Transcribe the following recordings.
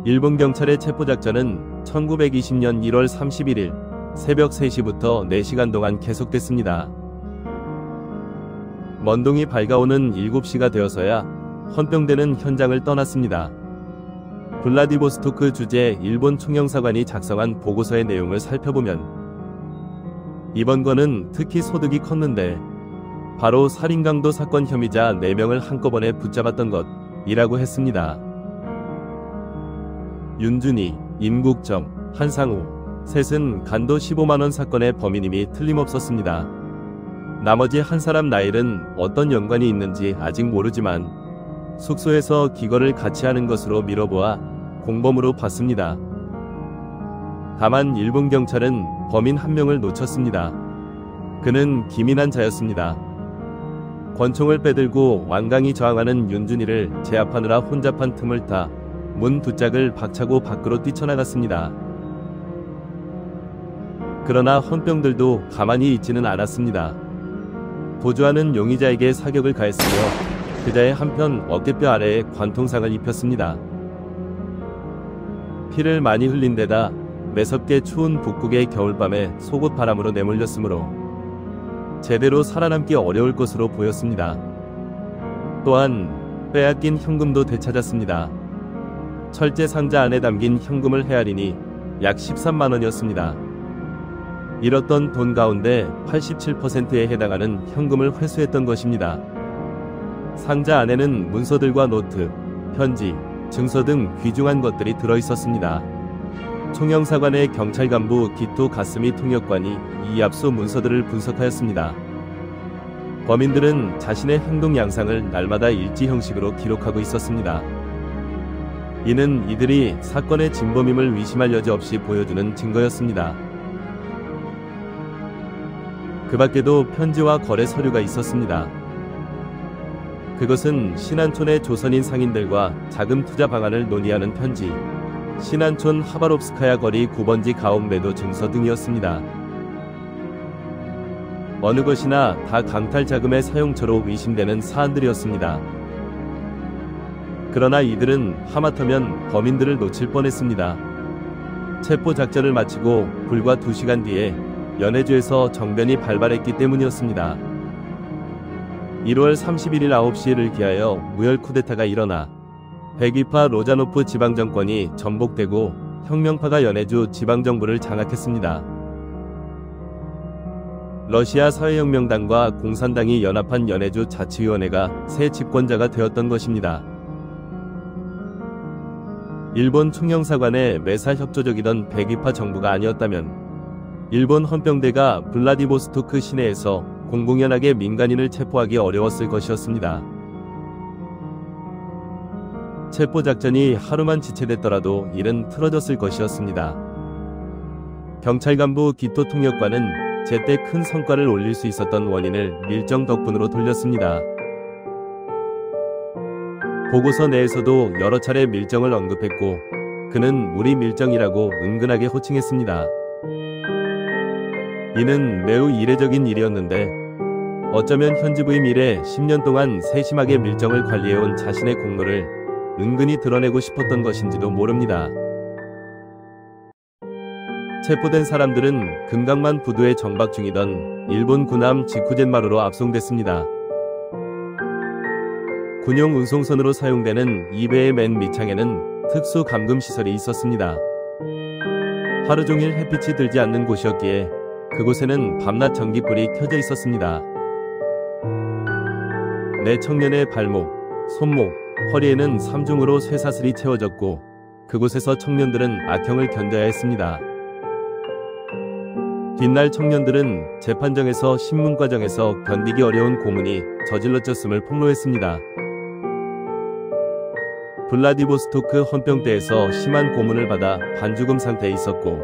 일본 경찰의 체포작전은 1920년 1월 31일 새벽 3시부터 4시간 동안 계속됐습니다. 먼동이 밝아오는 7시가 되어서야 헌병대는 현장을 떠났습니다. 블라디보스토크 주재 일본 총영사관이 작성한 보고서의 내용을 살펴보면 이번 건은 특히 소득이 컸는데 바로 살인강도 사건 혐의자 4명을 한꺼번에 붙잡았던 것이라고 했습니다. 윤준희, 임국정, 한상우 셋은 간도 15만원 사건의 범인임이 틀림없었습니다. 나머지 한 사람 나일은 어떤 연관이 있는지 아직 모르지만 숙소에서 기거를 같이 하는 것으로 미뤄보아 공범으로 봤습니다. 다만 일본 경찰은 범인 한 명을 놓쳤습니다. 그는 김인한 자였습니다. 권총을 빼들고 완강히 저항하는 윤준희를 제압하느라 혼잡한 틈을 타 문 두 짝을 박차고 밖으로 뛰쳐나갔습니다. 그러나 헌병들도 가만히 있지는 않았습니다. 도주하는 용의자에게 사격을 가했으며 그자의 한편 어깨뼈 아래에 관통상을 입혔습니다. 피를 많이 흘린 데다 매섭게 추운 북극의 겨울밤에 속옷 바람으로 내몰렸으므로 제대로 살아남기 어려울 것으로 보였습니다. 또한 빼앗긴 현금도 되찾았습니다. 철제 상자 안에 담긴 현금을 헤아리니 약 13만원이었습니다. 잃었던 돈 가운데 87%에 해당하는 현금을 회수했던 것입니다. 상자 안에는 문서들과 노트, 편지, 증서 등 귀중한 것들이 들어있었습니다. 총영사관의 경찰 간부 기토 가스미 통역관이 이 압수 문서들을 분석하였습니다. 범인들은 자신의 행동 양상을 날마다 일지 형식으로 기록하고 있었습니다. 이는 이들이 사건의 진범임을 의심할 여지 없이 보여주는 증거였습니다. 그 밖에도 편지와 거래 서류가 있었습니다. 그것은 신안촌의 조선인 상인들과 자금 투자 방안을 논의하는 편지, 신안촌 하바롭스카야 거리 9번지 가옥매도 증서 등이었습니다. 어느 것이나 다 강탈 자금의 사용처로 의심되는 사안들이었습니다. 그러나 이들은 하마터면 범인들을 놓칠 뻔했습니다. 체포 작전을 마치고 불과 2시간 뒤에 연해주에서 정변이 발발했기 때문이었습니다. 1월 31일 9시를 기하여 무혈 쿠데타가 일어나 백위파 로자노프 지방정권이 전복되고 혁명파가 연해주 지방정부를 장악했습니다. 러시아 사회혁명당과 공산당이 연합한 연해주 자치위원회가 새 집권자가 되었던 것입니다. 일본 총영사관의 매사 협조적이던 백위파 정부가 아니었다면 일본 헌병대가 블라디보스토크 시내에서 공공연하게 민간인을 체포하기 어려웠을 것이었습니다. 체포작전이 하루만 지체됐더라도 일은 틀어졌을 것이었습니다. 경찰 간부 기토 통역관은 제때 큰 성과를 올릴 수 있었던 원인을 밀정 덕분으로 돌렸습니다. 보고서 내에서도 여러 차례 밀정을 언급했고 그는 우리 밀정이라고 은근하게 호칭했습니다. 이는 매우 이례적인 일이었는데 어쩌면 현지 부임 이래 10년 동안 세심하게 밀정을 관리해온 자신의 공로를 은근히 드러내고 싶었던 것인지도 모릅니다. 체포된 사람들은 금강만 부두에 정박 중이던 일본 군함 지쿠젠마루로 압송됐습니다. 군용 운송선으로 사용되는 2배의 맨 밑창에는 특수 감금시설이 있었습니다. 하루 종일 햇빛이 들지 않는 곳이었기에 그곳에는 밤낮 전기불이 켜져 있었습니다. 네 청년의 발목, 손목, 허리에는 삼중으로 쇠사슬이 채워졌고 그곳에서 청년들은 악형을 견뎌야 했습니다. 뒷날 청년들은 재판정에서 신문과정에서 견디기 어려운 고문이 저질러졌음을 폭로했습니다. 블라디보스토크 헌병대에서 심한 고문을 받아 반죽음 상태에 있었고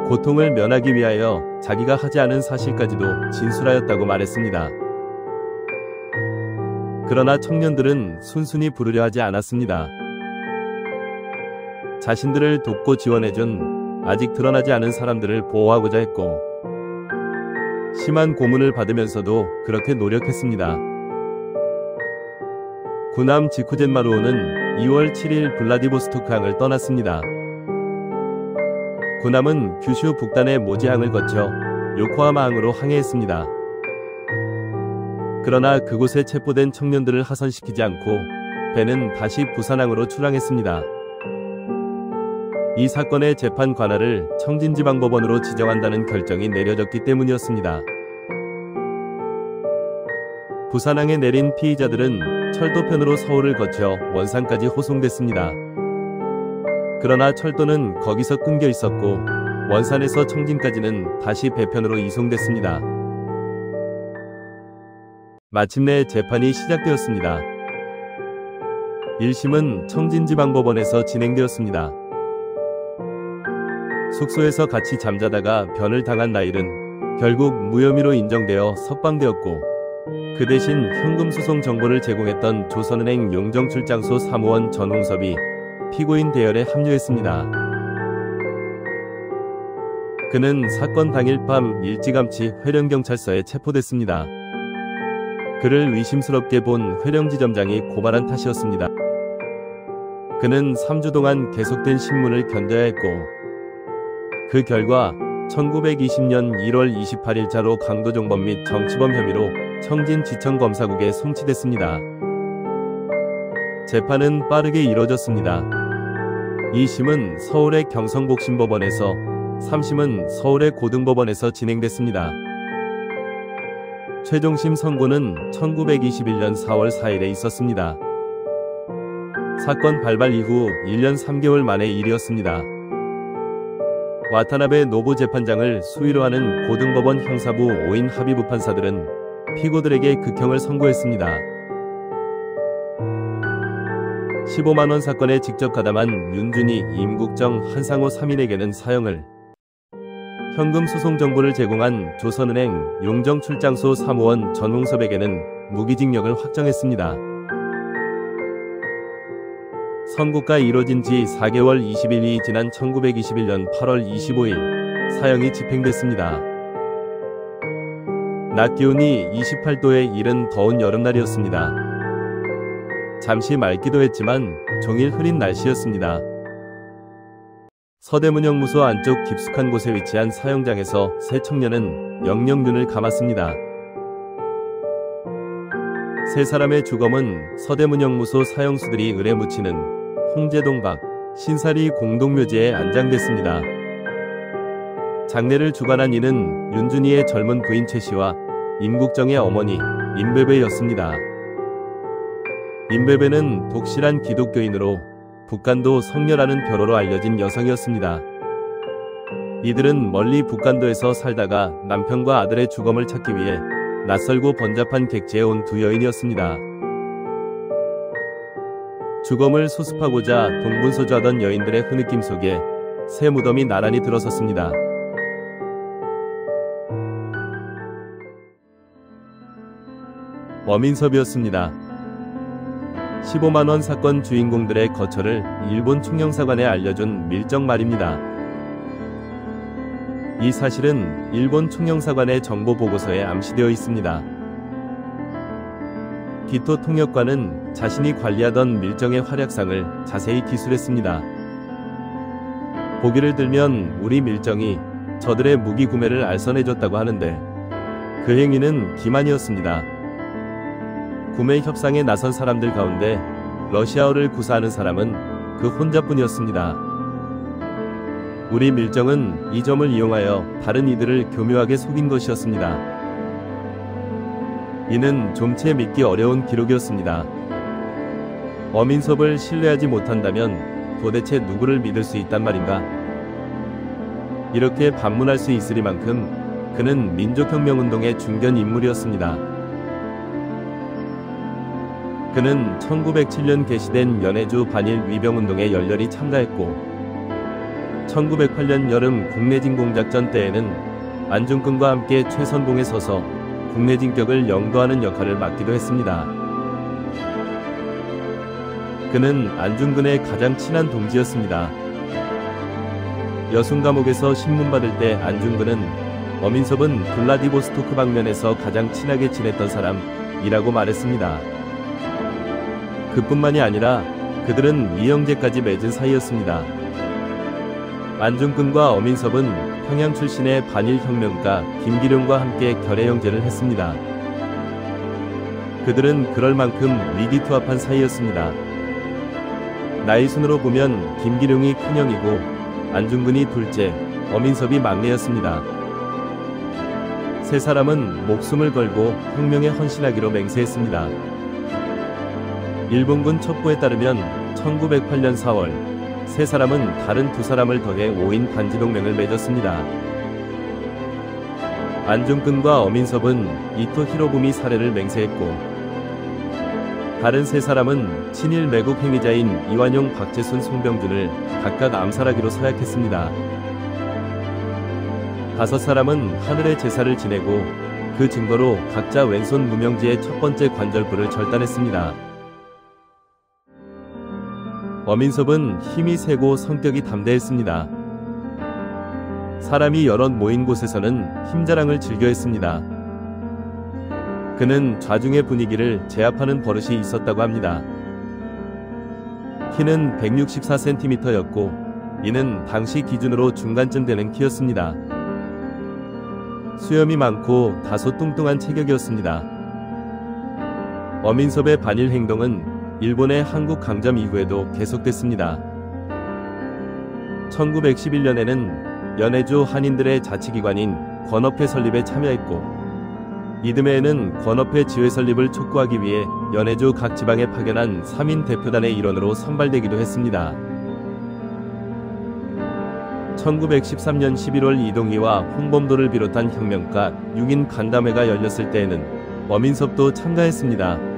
고통을 면하기 위하여 자기가 하지 않은 사실까지도 진술하였다고 말했습니다. 그러나 청년들은 순순히 부르려 하지 않았습니다. 자신들을 돕고 지원해준 아직 드러나지 않은 사람들을 보호하고자 했고 심한 고문을 받으면서도 그렇게 노력했습니다. 군함 지쿠젠마루호는 2월 7일 블라디보스토크 항을 떠났습니다. 군함은 규슈 북단의 모지항을 거쳐 요코하마 항으로 항해했습니다. 그러나 그곳에 체포된 청년들을 하선시키지 않고 배는 다시 부산항으로 출항했습니다. 이 사건의 재판 관할을 청진지방법원으로 지정한다는 결정이 내려졌기 때문이었습니다. 부산항에 내린 피의자들은 철도편으로 서울을 거쳐 원산까지 호송됐습니다. 그러나 철도는 거기서 끊겨 있었고 원산에서 청진까지는 다시 배편으로 이송됐습니다. 마침내 재판이 시작되었습니다. 1심은 청진지방법원에서 진행되었습니다. 숙소에서 같이 잠자다가 변을 당한 나일은 결국 무혐의로 인정되어 석방되었고 그 대신 현금 수송 정보를 제공했던 조선은행 용정출장소 사무원 전홍섭이 피고인 대열에 합류했습니다. 그는 사건 당일 밤 일찌감치 회령경찰서에 체포됐습니다. 그를 의심스럽게 본 회령지점장이 고발한 탓이었습니다. 그는 3주 동안 계속된 신문을 견뎌야 했고 그 결과 1920년 1월 28일자로 강도종범 및 정치범 혐의로 청진지청검사국에 송치됐습니다. 재판은 빠르게 이뤄졌습니다. 2심은 서울의 경성복심법원에서 3심은 서울의 고등법원에서 진행됐습니다. 최종심 선고는 1921년 4월 4일에 있었습니다. 사건 발발 이후 1년 3개월 만의 일이었습니다. 와타나베 노부 재판장을 수위로 하는 고등법원 형사부 5인 합의부 판사들은 피고들에게 극형을 선고했습니다. 15만원 사건에 직접 가담한 윤준희, 임국정, 한상호 3인에게는 사형을, 현금 수송 정보를 제공한 조선은행 용정출장소 사무원 전홍섭에게는 무기징역을 확정했습니다. 선고가 이뤄진 지 4개월 20일이 지난 1921년 8월 25일 사형이 집행됐습니다. 낮 기온이 28도에 이른 더운 여름날이었습니다. 잠시 맑기도 했지만 종일 흐린 날씨였습니다. 서대문형무소 안쪽 깊숙한 곳에 위치한 사형장에서 세 청년은 영영눈을 감았습니다. 세 사람의 주검은 서대문형무소 사형수들이 을에 묻히는 홍제동 밖 신사리 공동묘지에 안장됐습니다. 장례를 주관한 이는 윤준희의 젊은 부인 최씨와 임국정의 어머니 임베베였습니다. 임베베는 독실한 기독교인으로 북간도 성녀라는 벼로로 알려진 여성이었습니다. 이들은 멀리 북간도에서 살다가 남편과 아들의 주검을 찾기 위해 낯설고 번잡한 객지에 온 두 여인이었습니다. 주검을 수습하고자 동분서주하던 여인들의 흐느낌 속에 새 무덤이 나란히 들어섰습니다. 어민섭이었습니다. 15만원 사건 주인공들의 거처를 일본 총영사관에 알려준 밀정 말입니다. 이 사실은 일본 총영사관의 정보보고서에 암시되어 있습니다. 기토 통역관은 자신이 관리하던 밀정의 활약상을 자세히 기술했습니다. 보기를 들면 우리 밀정이 저들의 무기 구매를 알선해줬다고 하는데 그 행위는 기만이었습니다. 구매 협상에 나선 사람들 가운데 러시아어를 구사하는 사람은 그 혼자뿐이었습니다. 우리 밀정은 이 점을 이용하여 다른 이들을 교묘하게 속인 것이었습니다. 이는 좀채 믿기 어려운 기록이었습니다. 어민섭을 신뢰하지 못한다면 도대체 누구를 믿을 수 있단 말인가? 이렇게 반문할 수 있으리만큼 그는 민족혁명운동의 중견 인물이었습니다. 그는 1907년 개시된 연해주 반일 위병운동에 열렬히 참가했고 1908년 여름 국내진공작전 때에는 안중근과 함께 최선봉에 서서 국내진격을 영도하는 역할을 맡기도 했습니다. 그는 안중근의 가장 친한 동지였습니다. 여순 감옥에서 신문 받을 때 안중근은 어민섭은 블라디보스토크 방면에서 가장 친하게 지냈던 사람이라고 말했습니다. 그뿐만이 아니라 그들은 이형제까지 맺은 사이였습니다. 안중근과 어민섭은 평양 출신의 반일혁명가 김기룡과 함께 결의 형제를 했습니다. 그들은 그럴 만큼 위기투합한 사이였습니다. 나이 순으로 보면 김기룡이 큰형이고 안중근이 둘째, 어민섭이 막내였습니다. 세 사람은 목숨을 걸고 혁명에 헌신하기로 맹세했습니다. 일본군 첩보에 따르면 1908년 4월 세 사람은 다른 두 사람을 더해 5인 반지동맹을 맺었습니다. 안중근과 어민섭은 이토 히로부미 살해를 맹세했고 다른 세 사람은 친일 매국 행위자인 이완용, 박재순, 송병준을 각각 암살하기로 서약했습니다. 다섯 사람은 하늘의 제사를 지내고 그 증거로 각자 왼손 무명지의 첫 번째 관절부를 절단했습니다. 어민섭은 힘이 세고 성격이 담대했습니다. 사람이 여럿 모인 곳에서는 힘자랑을 즐겨 했습니다. 그는 좌중의 분위기를 제압하는 버릇이 있었다고 합니다. 키는 164cm였고 이는 당시 기준으로 중간쯤 되는 키였습니다. 수염이 많고 다소 뚱뚱한 체격이었습니다. 어민섭의 반일 행동은 일본의 한국 강점 이후에도 계속됐습니다. 1911년에는 연해주 한인들의 자치기관인 권업회 설립에 참여했고 이듬해에는 권업회 지회 설립을 촉구하기 위해 연해주 각 지방에 파견한 3인 대표단의 일원으로 선발되기도 했습니다. 1913년 11월 이동희와 홍범도를 비롯한 혁명가 6인 간담회가 열렸을 때에는 어민섭도 참가했습니다.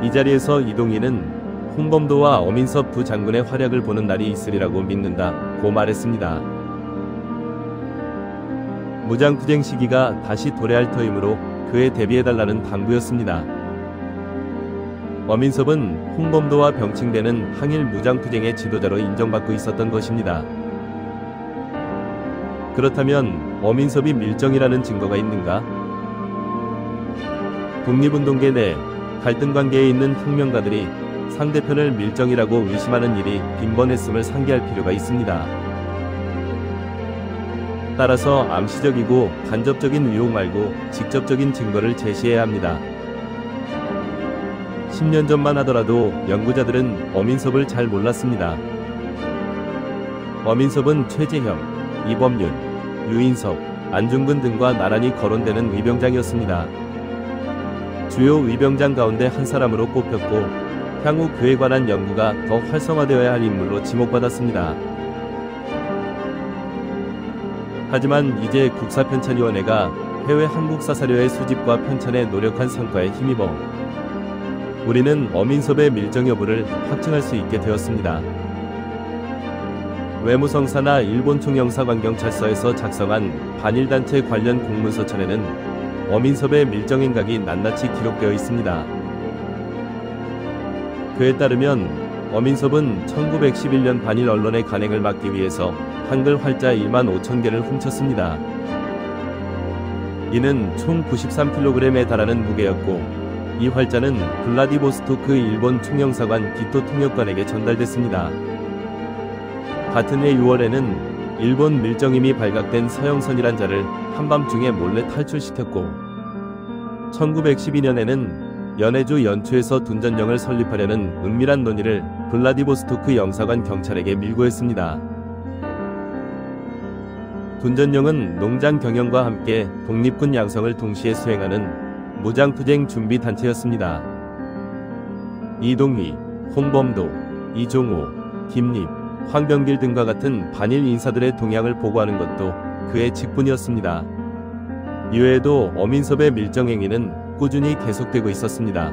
이 자리에서 이동희는 홍범도와 어민섭 두 장군의 활약을 보는 날이 있으리라고 믿는다고 말했습니다. 무장투쟁 시기가 다시 도래할 터이므로 그에 대비해달라는 당부였습니다. 어민섭은 홍범도와 병칭되는 항일 무장투쟁의 지도자로 인정받고 있었던 것입니다. 그렇다면 어민섭이 밀정이라는 증거가 있는가? 독립운동계 내 갈등 관계에 있는 혁명가들이 상대편을 밀정이라고 의심하는 일이 빈번했음을 상기할 필요가 있습니다. 따라서 암시적이고 간접적인 의혹 말고 직접적인 증거를 제시해야 합니다. 10년 전만 하더라도 연구자들은 어민섭을 잘 몰랐습니다. 어민섭은 최재형, 이범윤, 유인석, 안중근 등과 나란히 거론되는 의병장이었습니다. 주요 의병장 가운데 한 사람으로 꼽혔고 향후 그에 관한 연구가 더 활성화되어야 할 인물로 지목받았습니다. 하지만 이제 국사편찬위원회가 해외 한국사 사료의 수집과 편찬에 노력한 성과에 힘입어 우리는 어민섭의 밀정 여부를 확증할 수 있게 되었습니다. 외무성사나 일본 총영사관경찰서에서 작성한 반일단체 관련 공문서천에는 어민섭의 밀정 행각이 낱낱이 기록되어 있습니다. 그에 따르면 어민섭은 1911년 반일 언론의 간행을 막기 위해서 한글 활자 1만 5천 개를 훔쳤습니다. 이는 총 93kg에 달하는 무게였고 이 활자는 블라디보스토크 일본 총영사관 기토 통역관에게 전달됐습니다. 같은 해 6월에는 일본 밀정임이 발각된 서영선이란 자를 한밤중에 몰래 탈출시켰고 1912년에는 연해주 연초에서 둔전령을 설립하려는 은밀한 논의를 블라디보스토크 영사관 경찰에게 밀고했습니다. 둔전령은 농장 경영과 함께 독립군 양성을 동시에 수행하는 무장투쟁 준비단체였습니다. 이동희, 홍범도, 이종호, 김립, 황병길 등과 같은 반일 인사들의 동향을 보고하는 것도 그의 직분이었습니다. 이외에도 어민섭의 밀정행위는 꾸준히 계속되고 있었습니다.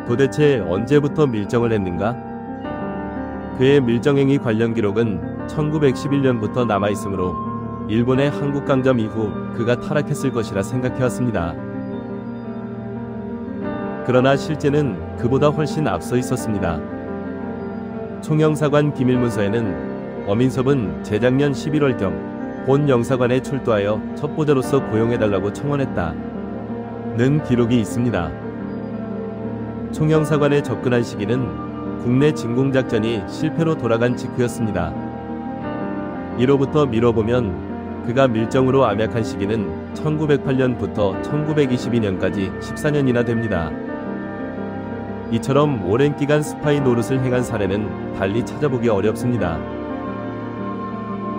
도대체 언제부터 밀정을 했는가? 그의 밀정행위 관련 기록은 1911년부터 남아있으므로 일본의 한국강점 이후 그가 타락했을 것이라 생각해왔습니다. 그러나 실제는 그보다 훨씬 앞서 있었습니다. 총영사관 기밀문서에는 어민섭은 재작년 11월경 본 영사관에 출두하여 첩보자로서 고용해달라고 청원했다 는 기록이 있습니다. 총영사관에 접근한 시기는 국내 진공작전이 실패로 돌아간 직후였습니다. 이로부터 미뤄보면 그가 밀정으로 암약한 시기는 1908년부터 1922년까지 14년이나 됩니다. 이처럼 오랜 기간 스파이 노릇을 행한 사례는 달리 찾아보기 어렵습니다.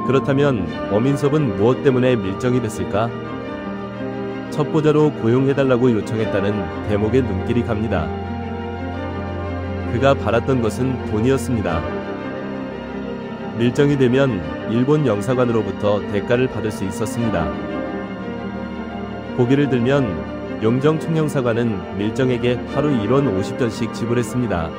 그렇다면 어민섭은 무엇 때문에 밀정이 됐을까? 첩보자로 고용해달라고 요청했다는 대목에 눈길이 갑니다. 그가 바랐던 것은 돈이었습니다. 밀정이 되면 일본 영사관으로부터 대가를 받을 수 있었습니다. 보기를 들면 용정 총영사관은 밀정에게 하루 1원 50전씩 지불했습니다.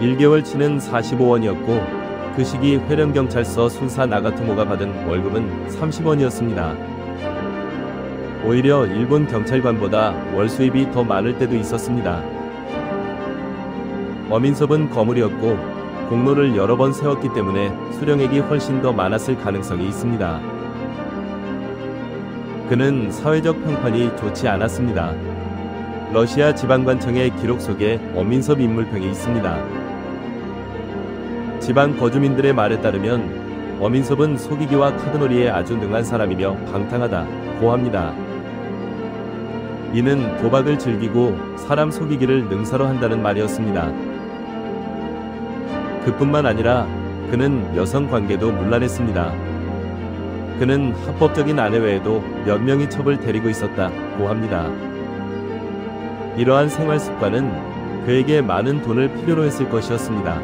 1개월치는 45원이었고 그 시기 회령경찰서 순사 나가토모가 받은 월급은 30원이었습니다. 오히려 일본 경찰관보다 월 수입이 더 많을 때도 있었습니다. 어민섭은 거물이었고 공로를 여러 번 세웠기 때문에 수령액이 훨씬 더 많았을 가능성이 있습니다. 그는 사회적 평판이 좋지 않았습니다. 러시아 지방관청의 기록 속에 어민섭 인물평이 있습니다. 지방 거주민들의 말에 따르면 어민섭은 속이기와 카드놀이에 아주 능한 사람이며 방탕하다고 합니다. 이는 도박을 즐기고 사람 속이기를 능사로 한다는 말이었습니다. 그뿐만 아니라 그는 여성 관계도 문란했습니다. 그는 합법적인 아내 외에도 몇 명의 첩을 데리고 있었다고 합니다. 이러한 생활 습관은 그에게 많은 돈을 필요로 했을 것이었습니다.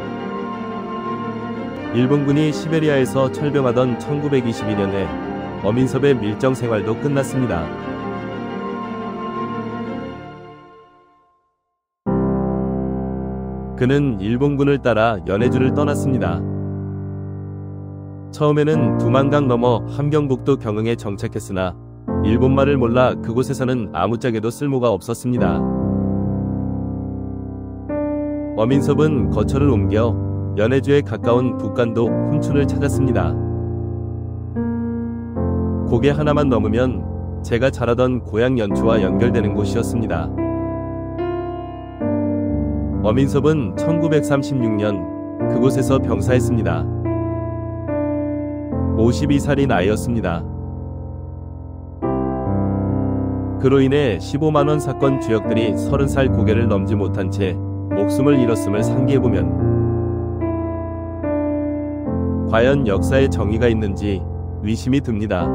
일본군이 시베리아에서 철병하던 1922년에 어민섭의 밀정 생활도 끝났습니다. 그는 일본군을 따라 연해주를 떠났습니다. 처음에는 두만강 넘어 함경북도 경흥에 정착했으나 일본말을 몰라 그곳에서는 아무짝에도 쓸모가 없었습니다. 어민섭은 거처를 옮겨 연해주에 가까운 북간도 훈춘을 찾았습니다. 고개 하나만 넘으면 제가 자라던 고향 연초와 연결되는 곳이었습니다. 어민섭은 1936년 그곳에서 병사했습니다. 52살이 나이였습니다. 그로 인해 15만원 사건 주역들이 30살 고개를 넘지 못한 채 목숨을 잃었음을 상기해보면 과연 역사에 정의가 있는지 의심이 듭니다.